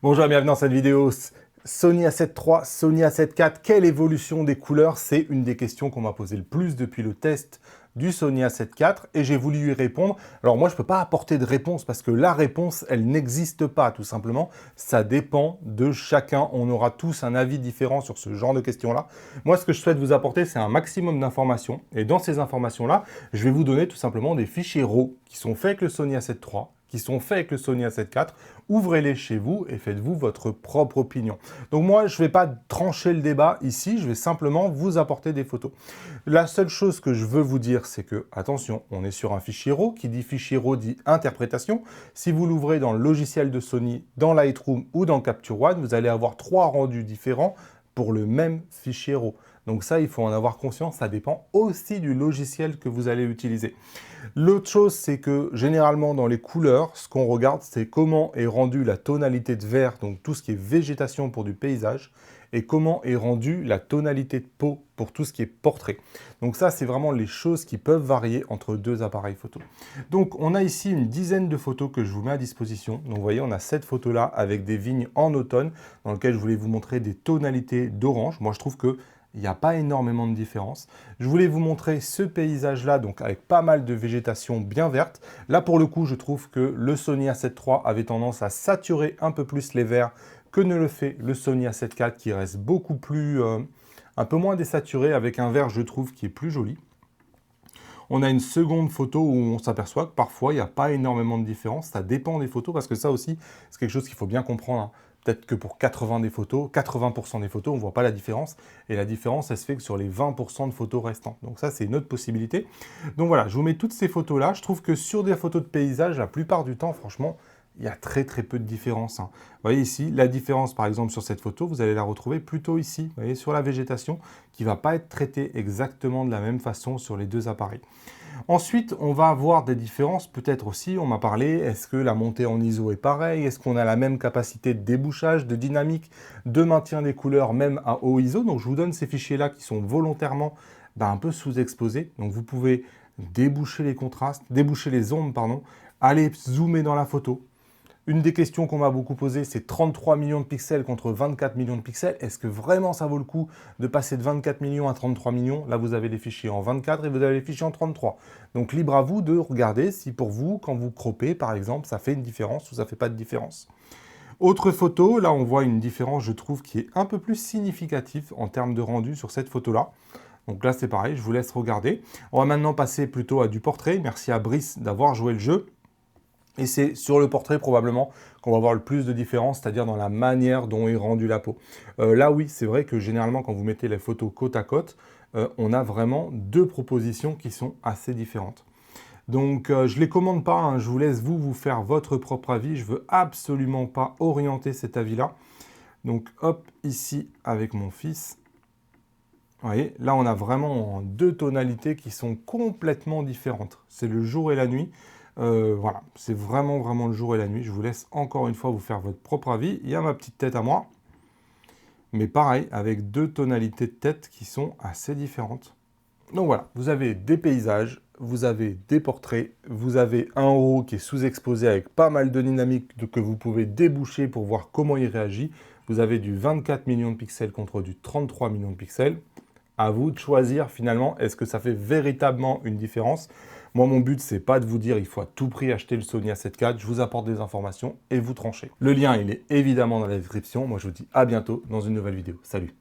Bonjour et bienvenue dans cette vidéo. Sony A7 III, Sony A7 IV, quelle évolution des couleurs? C'est une des questions qu'on m'a posé le plus depuis le test du Sony A7 IV et j'ai voulu y répondre. Alors moi, je ne peux pas apporter de réponse parce que la réponse, elle n'existe pas tout simplement. Ça dépend de chacun. On aura tous un avis différent sur ce genre de questions-là. Moi, ce que je souhaite vous apporter, c'est un maximum d'informations. Et dans ces informations-là, je vais vous donner tout simplement des fichiers RAW qui sont faits avec le Sony A7 III, qui sont faits avec le Sony A7 IV. Ouvrez-les chez vous et faites-vous votre propre opinion. Donc moi, je ne vais pas trancher le débat ici, je vais simplement vous apporter des photos. La seule chose que je veux vous dire, c'est que, attention, on est sur un fichier RAW, qui dit fichier RAW dit interprétation. Si vous l'ouvrez dans le logiciel de Sony, dans Lightroom ou dans Capture One, vous allez avoir 3 rendus différents pour le même fichier RAW. Donc ça, il faut en avoir conscience, ça dépend aussi du logiciel que vous allez utiliser. L'autre chose, c'est que généralement dans les couleurs, ce qu'on regarde, c'est comment est rendue la tonalité de vert, donc tout ce qui est végétation pour du paysage, et comment est rendue la tonalité de peau pour tout ce qui est portrait. Donc ça, c'est vraiment les choses qui peuvent varier entre deux appareils photo. Donc on a ici une dizaine de photos que je vous mets à disposition. Donc vous voyez, on a cette photo-là avec des vignes en automne, dans lequel je voulais vous montrer des tonalités d'orange. Moi, je trouve que il n'y a pas énormément de différence. Je voulais vous montrer ce paysage-là, donc avec pas mal de végétation bien verte. Là, pour le coup, je trouve que le Sony A7 III avait tendance à saturer un peu plus les verts que ne le fait le Sony A7 IV, qui reste beaucoup plus, un peu moins désaturé, avec un vert, je trouve, qui est plus joli. On a une seconde photo où on s'aperçoit que parfois, il n'y a pas énormément de différence. Ça dépend des photos, parce que ça aussi, c'est quelque chose qu'il faut bien comprendre, hein. Peut-être que pour 80% des photos, on ne voit pas la différence. Et la différence, elle se fait que sur les 20% de photos restantes. Donc ça, c'est une autre possibilité. Donc voilà, je vous mets toutes ces photos-là. Je trouve que sur des photos de paysage, la plupart du temps, franchement, il y a très très peu de différence, hein. Vous voyez ici, la différence par exemple sur cette photo, vous allez la retrouver plutôt ici, vous voyez, sur la végétation, qui ne va pas être traitée exactement de la même façon sur les deux appareils. Ensuite, on va avoir des différences, peut-être aussi, on m'a parlé, est-ce que la montée en ISO est pareille? Est-ce qu'on a la même capacité de débouchage, de dynamique, de maintien des couleurs, même à haut ISO? Donc je vous donne ces fichiers-là qui sont volontairement un peu sous-exposés. Donc vous pouvez déboucher les contrastes, déboucher les ombres, pardon, aller zoomer dans la photo. Une des questions qu'on m'a beaucoup posées, c'est 33 millions de pixels contre 24 millions de pixels. Est-ce que vraiment ça vaut le coup de passer de 24 millions à 33 millions? Là, vous avez les fichiers en 24 et vous avez les fichiers en 33. Donc, libre à vous de regarder si pour vous, quand vous croppez, par exemple, ça fait une différence ou ça ne fait pas de différence. Autre photo, là, on voit une différence, je trouve, qui est un peu plus significative en termes de rendu sur cette photo-là. Donc là, c'est pareil, je vous laisse regarder. On va maintenant passer plutôt à du portrait. Merci à Brice d'avoir joué le jeu. Et c'est sur le portrait probablement qu'on va voir le plus de différence, c'est-à-dire dans la manière dont est rendue la peau. Là oui, c'est vrai que généralement quand vous mettez les photos côte à côte, on a vraiment deux propositions qui sont assez différentes. Donc je ne les commande pas, hein, je vous laisse vous faire votre propre avis, je ne veux absolument pas orienter cet avis-là. Donc hop, ici avec mon fils, vous voyez, là on a vraiment deux tonalités qui sont complètement différentes. C'est le jour et la nuit. Voilà, c'est vraiment le jour et la nuit. Je vous laisse encore une fois vous faire votre propre avis. Il y a ma petite tête à moi. Mais pareil, avec deux tonalités de tête qui sont assez différentes. Donc voilà, vous avez des paysages, vous avez des portraits, vous avez un RAW qui est sous-exposé avec pas mal de dynamique que vous pouvez déboucher pour voir comment il réagit. Vous avez du 24 millions de pixels contre du 33 millions de pixels. À vous de choisir finalement, est-ce que ça fait véritablement une différence? Moi, mon but, c'est pas de vous dire il faut à tout prix acheter le Sony A7 IV. Je vous apporte des informations et vous tranchez. Le lien, il est évidemment dans la description. Moi, je vous dis à bientôt dans une nouvelle vidéo. Salut!